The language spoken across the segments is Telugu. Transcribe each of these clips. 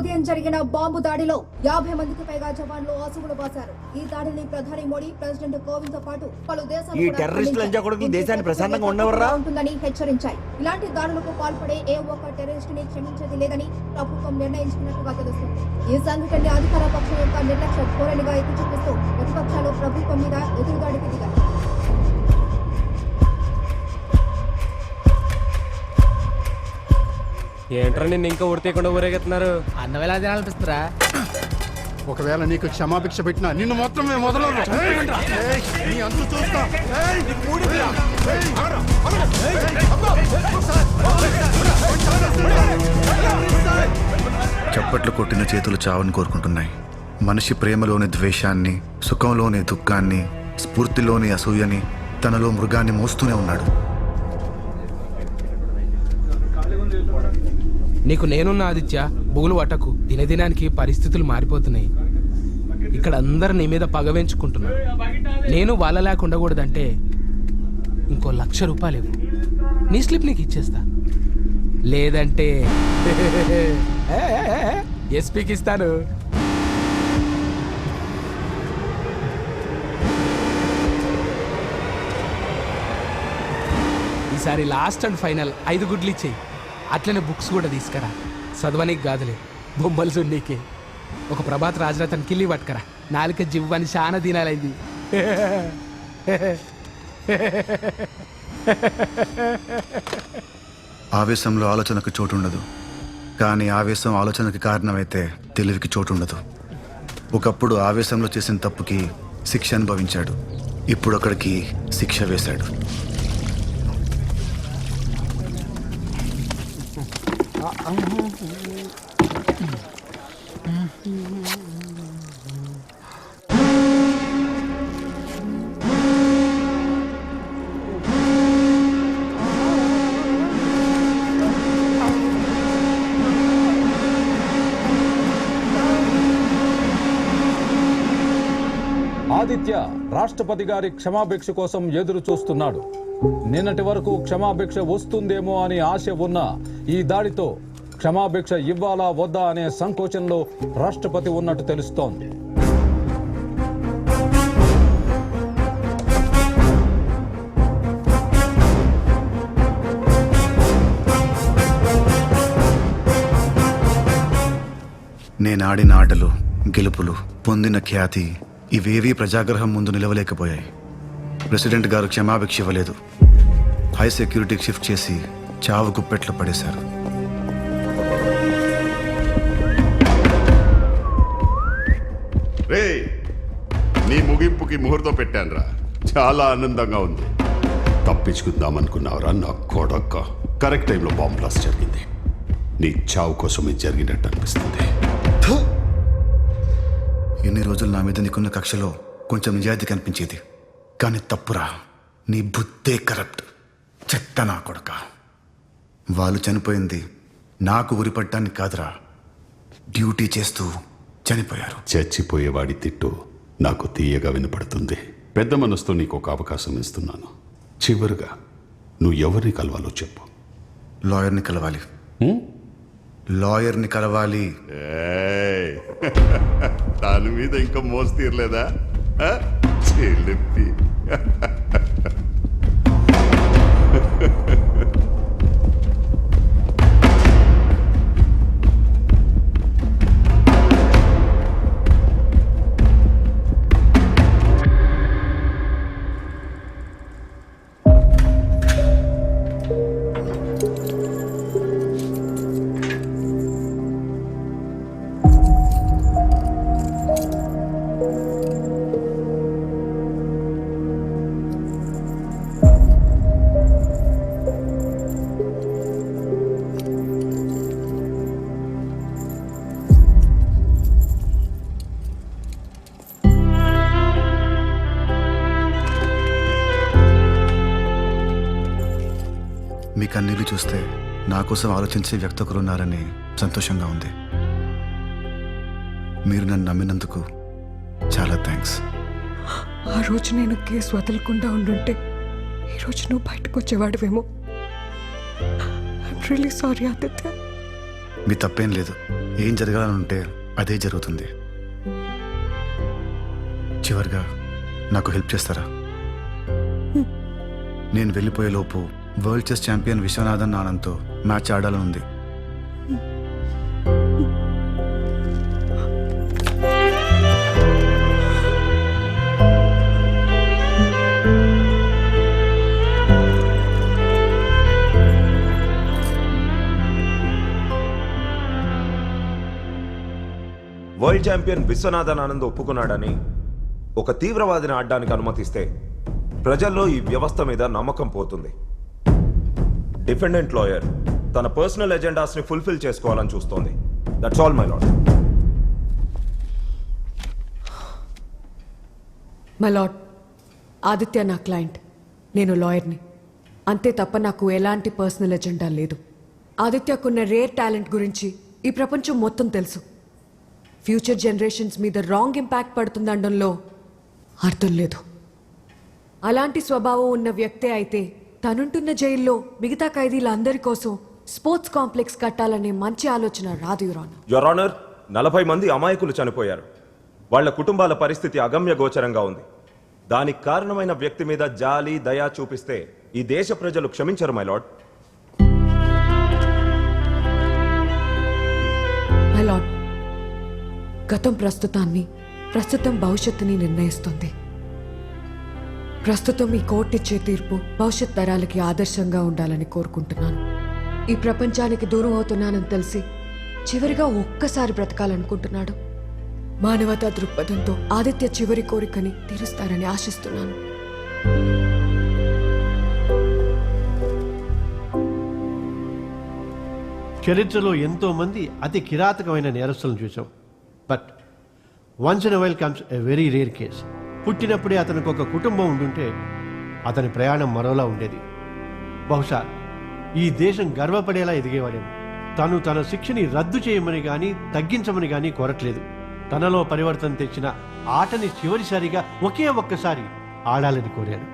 ఉదయం జరిగిన బాంబు దాడిలో 50 మందికి పైగా జవాన్లు ఆసువులు బాశారు. ఈ దాడిని ప్రధాని మోడీ, ప్రెసిడెంట్ కోవింద్ తో పాటు పలు దేశాలు దేశాన్ని ప్రశాంతంగా ఉండవర్రా ఉంటుందని హెచ్చరించాయి. ఇలాంటి దాడులకు పాల్పడే ఏ ఒక్క టెర్రరిస్ట్ ని క్షమించేది లేదని ప్రభుత్వం నిర్ణయించుకున్నట్టుగా తెలుస్తుంది. ఈ సంఘటనని అధికార పక్షం యొక్క నిర్లక్ష్య ధోరణిగా ఎత్తి చూపిస్తూ ప్రతిపక్షాలు ప్రభుత్వం మీద ఎదురుదాడికి దిగాయి. ఏంట్రా నిన్ను ఇంకా ఊరితీయకుండా ఊరేగెత్తున్నారు? అన్నం ఎలా తినాలనిపిస్తారా? ఒకవేళ నీకు క్షమాభిక్ష పెట్టినా నిన్ను మొత్తం మేము వదలను. నీ అంతు చూస్తా. చప్పట్లు కొట్టిన చేతులు చావని కోరుకుంటున్నాయి. మనిషి ప్రేమలోని ద్వేషాన్ని, సుఖంలోని దుఃఖాన్ని, స్ఫూర్తిలోని అసూయని, తనలో మృగాన్ని మోస్తూనే ఉన్నాడు. నీకు నేనున్న ఆదిత్య, బుగులు వటకు. దినదినానికి పరిస్థితులు మారిపోతున్నాయి. ఇక్కడ అందరు నీ మీద పగవేంచుకుంటున్నారు. నేను వాళ్ళ లేక ఉండకూడదంటే ఇంకో ₹1,00,000 ఇవ్వు, నీ స్లిప్ నీకు ఇచ్చేస్తా. లేదంటే ఎస్పీకి ఇస్తాను. ఈసారి లాస్ట్ అండ్ ఫైనల్ 5 గుడ్లు ఇచ్చేయి. అట్లనే బుక్స్ కూడా తీసుకురా. చదవనీకి కాదులే, బొమ్మలు చూడనీకే. ఒక ప్రభాత్ రాజరథన్ కిల్లి పట్టుకరా. నాలుక జివ్వని చాలా దినాలైంది. ఆవేశంలో ఆలోచనకు చోటు ఉండదు, కానీ ఆవేశం ఆలోచనకి కారణమైతే తెలివికి చోటు ఉండదు. ఒకప్పుడు ఆవేశంలో చేసిన తప్పుకి శిక్ష అనుభవించాడు, ఇప్పుడు అక్కడికి శిక్ష వేశాడు. ఆదిత్య రాష్ట్రపతి గారి క్షమాభిక్ష కోసం ఎదురు చూస్తున్నాడు. నిన్నటి వరకు క్షమాభిక్ష వస్తుందేమో అని ఆశ ఉన్న ఈ దాడితో క్షమాభిక్ష ఇవ్వాలా వద్దా అనే సంకోచంలో రాష్ట్రపతి ఉన్నట్టు తెలుస్తోంది. నేనాడిన ఆటలు, గెలుపులు, పొందిన ఖ్యాతి ఇవేవీ ప్రజాగ్రహం ముందు నిలవలేకపోయాయి. ప్రెసిడెంట్ గారు క్షమాభిక్ష ఇవ్వలేదు. హై సెక్యూరిటీకి షిఫ్ట్ చేసి చావు గుప్పెట్లో పడేశారు. రే, నీ ముగింపుకి ముహూర్తం పెట్టానురా. చాలా ఆనందంగా ఉంది. తప్పించుకుందామనుకున్నావురా నా కొడక్క. కరెక్ట్ టైంలో బాంబ్ బ్లాస్ట్ జరిగింది. నీ చావు కోసం ఇది జరిగినట్టు అనిపిస్తుంది. ఎన్ని రోజులు నా మీద నీకున్న కక్షలో కొంచెం నిజాయితీ కనిపించేది, కానీ తప్పురా. నీ బుద్ధే కరప్ట్. చెత్త నా కొడక. వాళ్ళు చనిపోయింది నాకు ఉరిపడ్డానికి కాదురా, డ్యూటీ చేస్తూ చనిపోయారు. చచ్చిపోయేవాడి తిట్టు నాకు తీయగా వినపడుతుంది. పెద్ద మనసుతో నీకు ఒక అవకాశం ఇస్తున్నాను. చివరిగా నువ్వు ఎవరిని కలవాలో చెప్పు. లాయర్ని కలవాలి. లాయర్ని కలవాలి. దాని మీద ఇంకా మోసు తీరలేదా? చెల్లిప్పి మీ కన్నీళ్ళు చూస్తే నా కోసం ఆలోచించే వ్యక్తి ఒకరు ఉన్నారని సంతోషంగా ఉంది. మీరు నన్ను నమ్మినందుకు చాలా థ్యాంక్స్. ఆ రోజు నేను కేసు వదలకుండా ఉండుంటే ఈరోజు నువ్వు బయటకు వచ్చేవాడివేమో. I'm really sorry Aditya. మీ తప్పేం లేదు. ఏం జరగాలని ఉంటే అదే జరుగుతుంది. చివరిగా నాకు హెల్ప్ చేస్తారా? నేను వెళ్ళిపోయే లోపు వరల్డ్ చెస్ ఛాంపియన్ విశ్వనాథన్ ఆనంద్తో మ్యాచ్ ఆడాలని ఉంది. వరల్డ్ ఛాంపియన్ విశ్వనాథన్ ఆనంద్ ఒప్పుకున్నాడని ఒక తీవ్రవాదిని ఆడడానికి అనుమతిస్తే ప్రజల్లో ఈ వ్యవస్థ మీద నమ్మకం పోతుంది. డిఫెండెంట్ లాయర్ తన పర్సనల్ ఎజెండాస్ ని ఫుల్ఫిల్ చేసుకోవాలని చూస్తోంది. That's all my lord. My lord, Aditya నా క్లయింట్, నేను లాయర్ని. అంతే తప్ప నాకు ఎలాంటి పర్సనల్ ఎజెండా లేదు. ఆదిత్యకున్న రేర్ టాలెంట్ గురించి ఈ ప్రపంచం మొత్తం తెలుసు. ఫ్యూచర్ జనరేషన్స్ మీద రాంగ్ ఇంపాక్ట్ పడుతుందనడంలో అర్థం లేదు. అలాంటి స్వభావం ఉన్న వ్యక్తే అయితే తనుంటున్న జైల్లో మిగతా ఖైదీలందరి కోసం స్పోర్ట్స్ కాంప్లెక్స్ కట్టాలనే మంచి ఆలోచన రాదు యువర్ ఆనర్. 40 మంది అమాయకులు చనిపోయారు. వాళ్ల కుటుంబాల పరిస్థితి అగమ్య గోచరంగా ఉంది. దానికి కారణమైన వ్యక్తి మీద జాలి దయా చూపిస్తే ఈ దేశ ప్రజలు క్షమించరు మై లార్డ్. మై లార్డ్, గతం ప్రస్తుతాన్ని, ప్రస్తుతం భవిష్యత్తుని నిర్ణయిస్తుంది. ప్రస్తుతం ఈ కోర్టు ఇచ్చే తీర్పు భవిష్యత్ తరాలకి ఆదర్శంగా ఉండాలని కోరుకుంటున్నాను. ఈ ప్రపంచానికి దూరం అవుతున్నానని తెలిసి చివరిగా ఒక్కసారి బ్రతకాలనుకుంటున్నాడు. మానవతా దృక్పథంతో ఆదిత్య చివరి కోరికని తీరుస్తారని ఆశిస్తున్నాను. చరిత్రలో ఎంతో మంది అతి కిరాతకమైన నేరస్తులను చూసాం. But once in while comes a very rare case. పుట్టినప్పుడే అతనికి ఒక కుటుంబం ఉండుంటే అతని ప్రయాణం మరోలా ఉండేది. బహుశా ఈ దేశం గర్వపడేలా ఎదిగేవాడేమో. తను తన శిక్షని రద్దు చేయమని కానీ తగ్గించమని కానీ కోరట్లేదు. తనలో పరివర్తన తెచ్చిన ఆటని చివరిసారిగా ఒకే ఒక్కసారి ఆడాలని కోరాడు.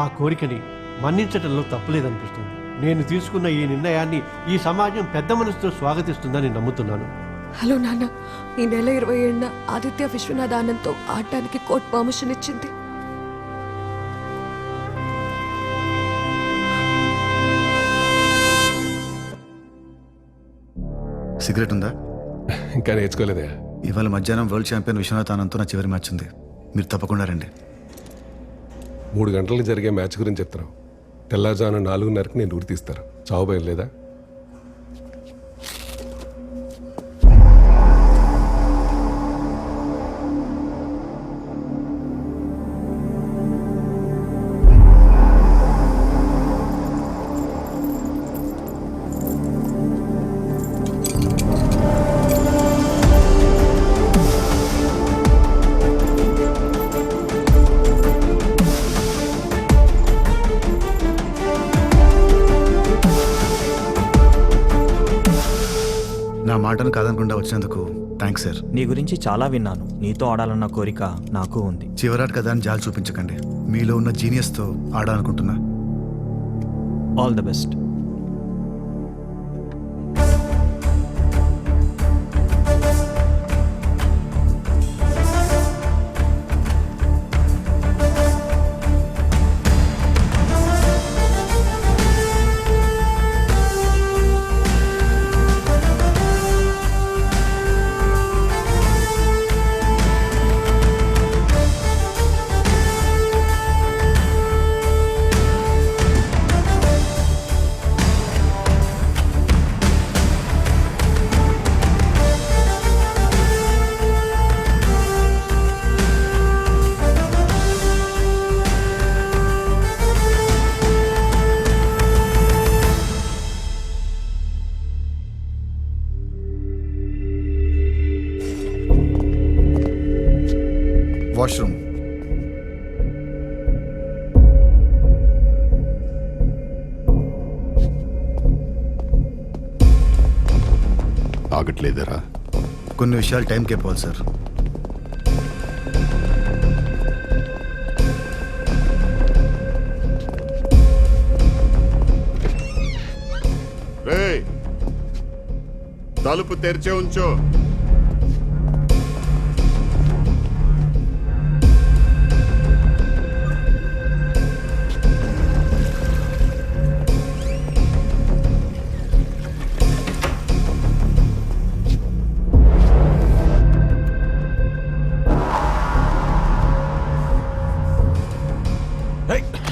ఆ కోరికని మన్నించడంలో తప్పులేదనిపిస్తుంది. నేను తీసుకున్న ఈ నిర్ణయాన్ని ఈ సమాజం పెద్ద మనసుతో స్వాగతిస్తుందని నమ్ముతున్నాను. హలో నాన్న, ఈ నెల 27న ఆదిత్య విశ్వనాథ్ ఆనంద్తో ఆడటానికి కోర్టు పర్మిషన్ ఇచ్చింది. సిగరెట్ ఉందా? ఇంకా నేర్చుకోలేదా? ఇవాళ మధ్యాహ్నం వరల్డ్ ఛాంపియన్ విశ్వనాథ్ ఆనంద్తో నా చివరి మ్యాచ్ ఉంది. మీరు తప్పకుండా రండి. 3 గంటలకు జరిగే మ్యాచ్ గురించి చెప్తారు. తెల్లారుజామున 4:30కి నేను ఊరి తీస్తారు. చావు భయం లేదా? నా మాటను కాదనకుండా వచ్చినందుకు థ్యాంక్స్ సార్. నీ గురించి చాలా విన్నాను. నీతో ఆడాలన్న కోరిక నాకు ఉంది. చివరాట కదా అని జాలి చూపించకండి. మీలో ఉన్న జీనియస్తో ఆడాలనుకుంటున్నా. All the best. వాష్రూమ్. ఆగట్లేదరా? కొన్ని విషయాలు టైంకి అయిపోవాలి సార్. తలుపు తెరిచే ఉంచు.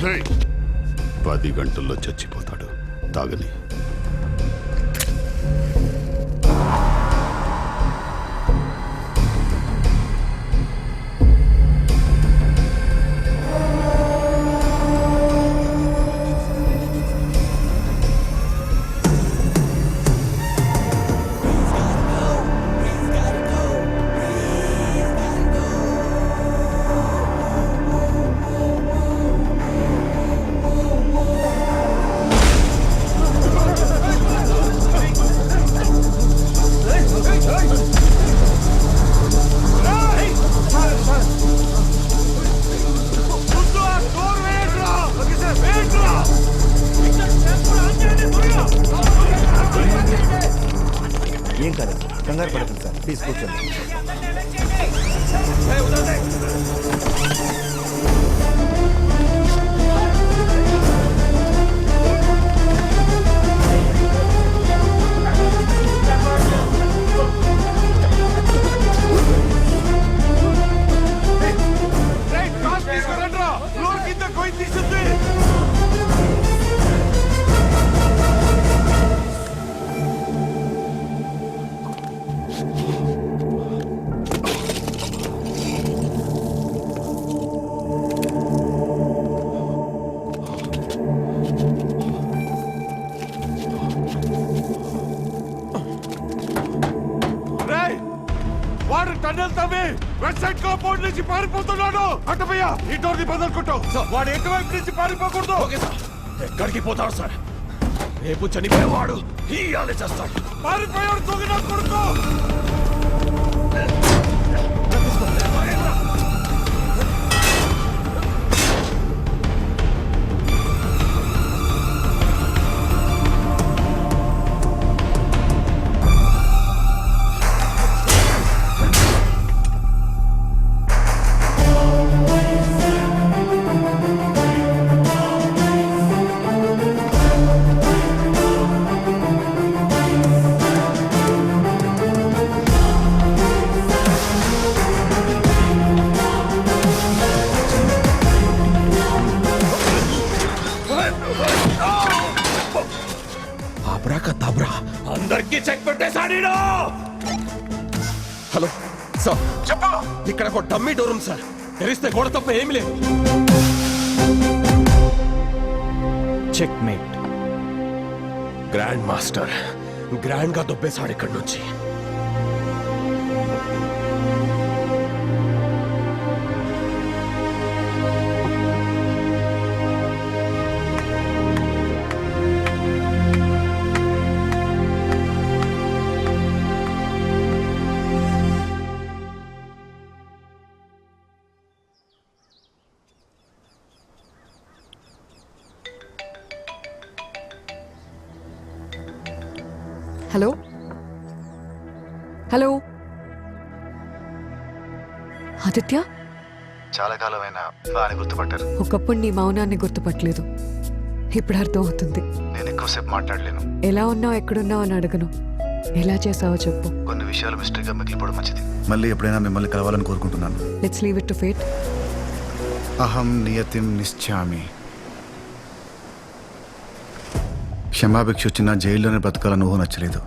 రేయ్, 10 గంటల్లో చచ్చిపోతాడు. తాగని. ఏం కాదు, కంగారు పడకండి సార్. ప్లీజ్ కూర్చోండి. వాడు టన్నెల్ తవ్వి వెస్ట్ సైడ్ కాంపౌండ్ నుంచి పారిపోతున్నాడు. అటుపయ్యా ఈ డోర్ ని బదలుకుంటావు. వాడు ఎటువైపు నుంచి పారిపోకూడదు. ఎక్కడికి పోతాడు సార్? రేపు చనిపోయేవాడు ఇయాలే చేస్తాడు. పారిపోయాడు తొగినా కొడుకు. అందరికీ చెక్ పెట్టేశాడు. హలో సార్, చెప్పు. ఇక్కడ ఒక డమ్మీ డోర్ ఉంది సార్. తెరిస్తే గోడ తప్ప ఏమీ లేదు. Checkmate. Grandmaster grand గా దొబ్బేశాడు ఇక్కడి నుంచి. హలో హలో ఆదిత్య, చాలా కాలమైన బాగా గుర్తుపట్టారు. ఒకప్పుడు నీ మౌనాన్ని గుర్తుపట్టలేదు, ఇప్పుడు అర్థం అవుతుంది. నేను ఎక్కువసేపు మాట్లాడలేను. ఎలా ఉన్నావు, ఎక్కడున్నావు అని అడగను. ఎలా చేసావో చెప్పు. కొన్ని విషయాలు మిస్టరీగా మిగిలిపోవడం మంచిది. మళ్ళీ ఎప్పుడైనా మిమ్మల్ని కలవాలని కోరుకుంటున్నాను. Let's leave it to fate. అహం నియతిం నిశ్చామి. క్షమాభిక్ష వచ్చిన జైల్లోనే బ్రతకాలని ఊహ నచ్చలేదు.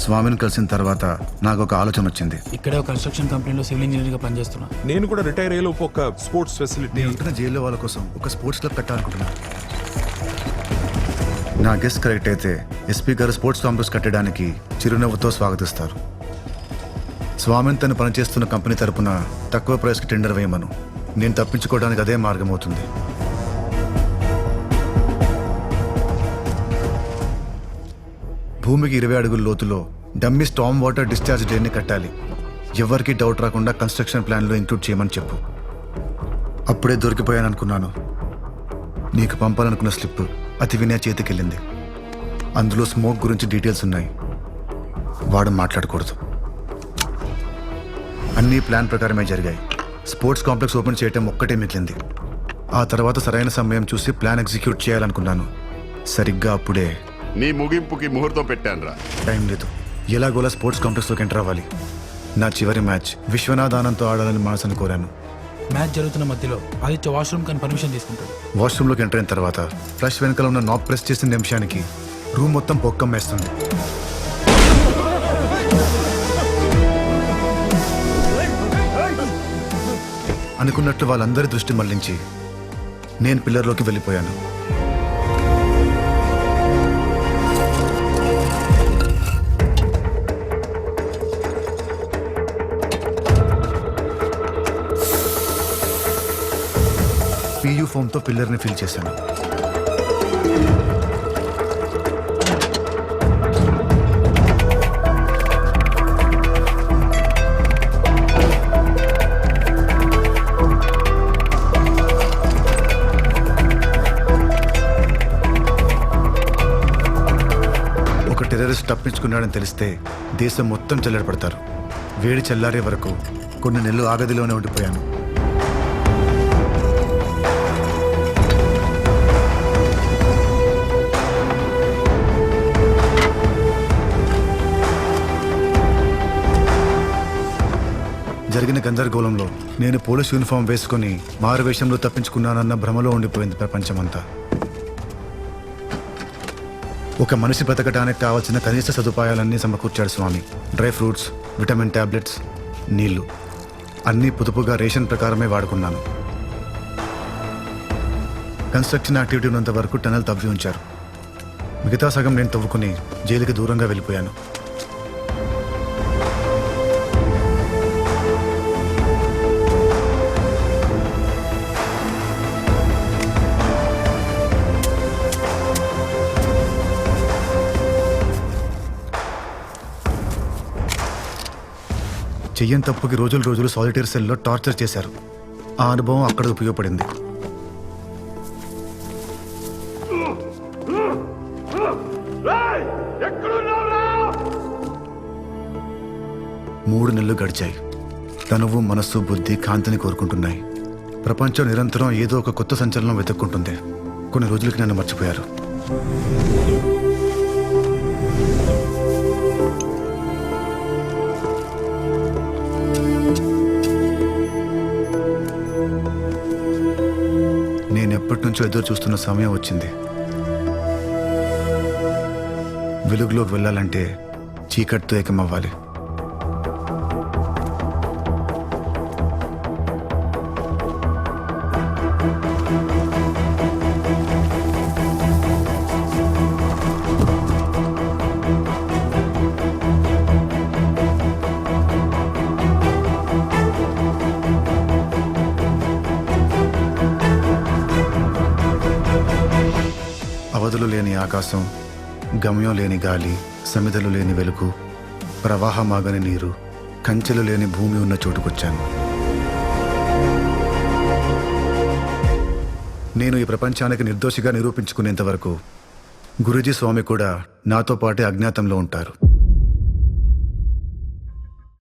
స్వామిని కలిసిన తర్వాత నాకు ఒక ఆలోచన వచ్చింది. ఇక్కడే ఒక కన్స్ట్రక్షన్ కంపెనీలో సివిల్ ఇంజనీర్ గా పనిచేస్తున్నా. నేను కూడా రిటైర్ అయ్యే ఒక స్పోర్ట్స్ ఫెసిలిటీ జైల్లో వాళ్ళ కోసం ఒక స్పోర్ట్స్ క్లబ్ కట్టాలనుకుంటున్నాను. నా గెస్ట్ కరెక్ట్ అయితే ఎస్పీ గారు స్పోర్ట్స్ కాంప్లెక్స్ కట్టడానికి చిరునవ్వుతో స్వాగతిస్తారు. స్వామిని తను పనిచేస్తున్న కంపెనీ తరపున తక్కువ ప్రైస్కి టెండర్ వేయమను. నేను తప్పించుకోవడానికి అదే మార్గం అవుతుంది. భూమికి 20 అడుగుల లోతులో డమ్మీ స్టామ్ వాటర్ డిశ్చార్జ్ డ్రైన్ని కట్టాలి. ఎవరికి డౌట్ రాకుండా కన్స్ట్రక్షన్ ప్లాన్లో ఇంక్లూడ్ చేయమని చెప్పు. అప్పుడే దొరికిపోయాననుకున్నాను. నీకు పంపాలనుకున్న స్లిప్ అతి వినయ చేతికెళ్ళింది. అందులో స్మోక్ గురించి డీటెయిల్స్ ఉన్నాయి. వాడు మాట్లాడకూడదు. అన్నీ ప్లాన్ ప్రకారమే జరిగాయి. స్పోర్ట్స్ కాంప్లెక్స్ ఓపెన్ చేయటం ఒక్కటే మిగిలింది. ఆ తర్వాత సరైన సమయం చూసి ప్లాన్ ఎగ్జిక్యూట్ చేయాలనుకున్నాను. సరిగ్గా అప్పుడే నీ ముగింపుకి ముహూర్తం పెట్టానురా. టైం లేదు. ఎలాగోలా స్పోర్ట్స్ కాంప్లెక్స్లోకి ఎంటర్ అవ్వాలి. నా చివరి మ్యాచ్ విశ్వనాథ్ ఆనంద్తో ఆడాలని మనసుని కోరాను. మ్యాచ్ జరుగుతున్న మధ్యలో ఆదిత్య వాష్రూమ్ కానీ పర్మిషన్ తీసుకుంటాడు. వాష్రూమ్లోకి ఎంటర్ అయిన తర్వాత ఫ్లష్ వెనకాల ఉన్న నాక్ ప్రెస్ చేసిన నిమిషానికి రూమ్ మొత్తం పొక్కమ్మేస్తుంది. అనుకున్నట్లు వాళ్ళందరి దృష్టి మళ్లించి నేను పిల్లర్లోకి వెళ్ళిపోయాను. పియూ ఫోమ్తో పిల్లర్ని ఫిల్ చేశాను. ఒక టెర్రరిస్ట్ తప్పించుకున్నాడని తెలిస్తే దేశం మొత్తం చల్లడపడతారు. వేడి చల్లారే వరకు కొన్ని నెలలు ఆ గదిలోనే ఉండిపోయాను. జరిగిన గందరగోళంలో నేను పోలీస్ యూనిఫామ్ వేసుకుని మారువేషంలో తప్పించుకున్నానన్న భ్రమలో ఉండిపోయింది ప్రపంచమంతా. ఒక మనిషి బ్రతకడానికి కావాల్సిన కనీస సదుపాయాలన్నీ సమకూర్చాడు స్వామి. డ్రై ఫ్రూట్స్, విటమిన్ టాబ్లెట్స్, నీళ్లు అన్నీ పొదుపుగా రేషన్ ప్రకారమే వాడుకున్నాను. కన్స్ట్రక్షన్ యాక్టివిటీ ఉన్నంత వరకు టనల్ తవ్వి ఉంచారు. మిగతా సగం నేను తవ్వుకుని జైలుకి దూరంగా వెళ్ళిపోయాను. చెయ్యని తప్పుకి రోజులు సాలిటరీ సెల్లో టార్చర్ చేశారు. ఆ అనుభవం అక్కడ ఉపయోగపడింది. మూడు నెలలు గడిచాయి. తనువు, మనస్సు, బుద్ధి కాంతిని కోరుకుంటున్నాయి. ప్రపంచం నిరంతరం ఏదో ఒక కొత్త సంచలనం వెతుక్కుంటుంది. కొన్ని రోజులకి నన్ను మర్చిపోయారు. నేనెప్పటి నుంచో ఎదురు చూస్తున్న సమయం వచ్చింది. వెలుగులోకి వెళ్ళాలంటే చీకటితో ఏకమవ్వాలి. అవధులు లేని ఆకాశం, గమ్యం లేని గాలి, సమిధలు లేని వెలుగు, ప్రవాహమాగని నీరు, కంచెలు లేని భూమి ఉన్న చోటుకొచ్చాను. నేను ఈ ప్రపంచానికి నిర్దోషిగా నిరూపించుకునేంత వరకు గురూజీ స్వామి కూడా నాతో పాటే అజ్ఞాతంలో ఉంటారు.